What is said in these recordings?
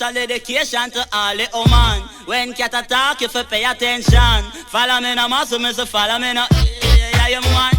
special dedication to all the woman. When cat attack, you fi pay attention. Follow me no muscle, me say follow me no. Yeah, you man.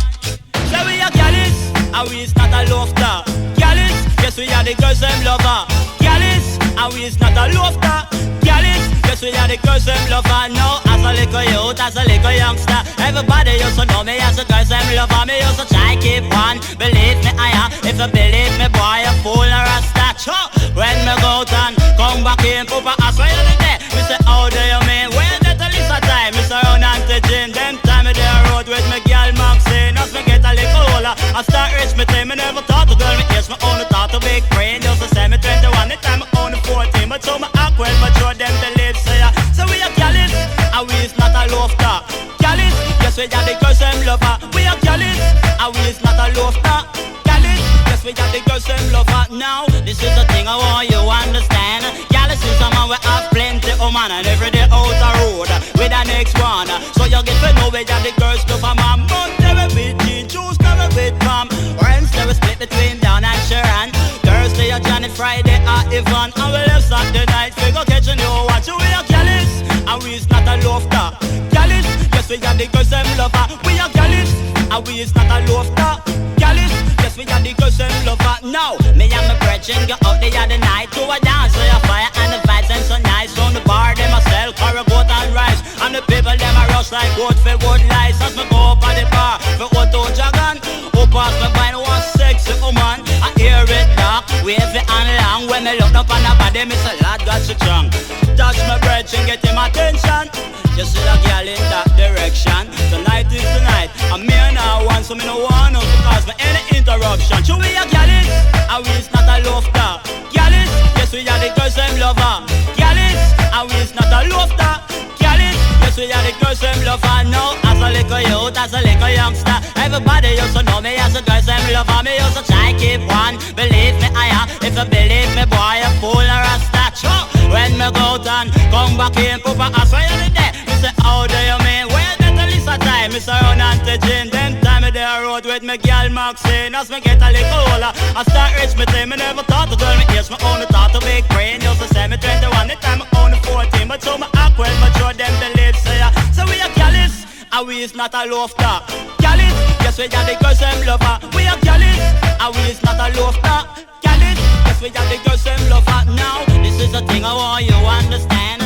So we are Gallis, and we is not a lofter. Gallis, yes we are the girls them lover. Gallis, and we is not a lofter. Gallis, yes we are the girls them lover. Now as a little youth, as a little youngster, everybody used to know me as a girls them lover. Me used to try keep on, believe me I am. If you believe me boy, you fool or a statue. When me go out and come back in, Papa ask where you there. Me say how do you mean? When that a little time, me say run and to gym. Them time me there road with me girl Maxine. As me get a little older, I start rich me time. Me never thought to girl me age, me only thought to big brain. Just to say me 21, the time me only 14. But so me act well, but show them the live say ya. So we are Gallis, and we is not a lofter. Gallis, yes we are the girls them lover. We are Gallis, and we is not a lofter. Gallis, yes we are the girls them lover. Now this is the thing I want you understand. Gallis is a man we have plenty of man, and every day out the road with the next one. So you get to know we are the girls lover. Man, Monday we beat Jean, Tuesday we beat Pam, Wednesday we split between Down and Sharon, Thursday a Johnny, Friday a Yvonne, and we left Saturday night we go catch a new watch. We are Gallis, and we is not a lofter. Gallis, yes we are the girls them lover. We are Gallis, and we is not a lofter. Gallis, yes we are the girls them lover. Now me and my brethren go out the other night to a dance with a fire and the vibes them so nice. From the bar them a sell curry goat and rice, and the people them a rush like goat for wood lice. As me go up at the bar for auto dragon, who pass me by one sexy woman. I hear it dark, wave it and long. When me look up on the body, me say Lord God so strong. Touch my brethren, get him attention. Just see a girl in that direction. Tonight is the night, and me and I want, so me no want no to cause me any interruption. So we are Gallis, and we is not a lofter. Gallis, yes we are the girls them lover. Gallis, and we is not a lofter. Gallis, yes we are the girls them lover. Now as a little youth, as a little youngster, everybody used to know me as a girls them lover. Me used to try keep one, believe me I am. If you believe me boy, you fool or a statue. When me go out and come back in, Papa ask where you there. Me say how do you mean? Where that a list of time? Me say run and to gym. Them time me there road with me girl Maxine. As me get a little older, I start rich me time. Me never thought to girl me age, me only thought to big brain. Used to say me 21, the time me only 14. But so me act well, but show them the live say ya. So we are Gallis, and we is not a lofter. Gallis, yes we are the girls them lover. We are Gallis, and we is not a lofter. Gallis, yes we are the girls them lover. Now this is the thing I want you understand.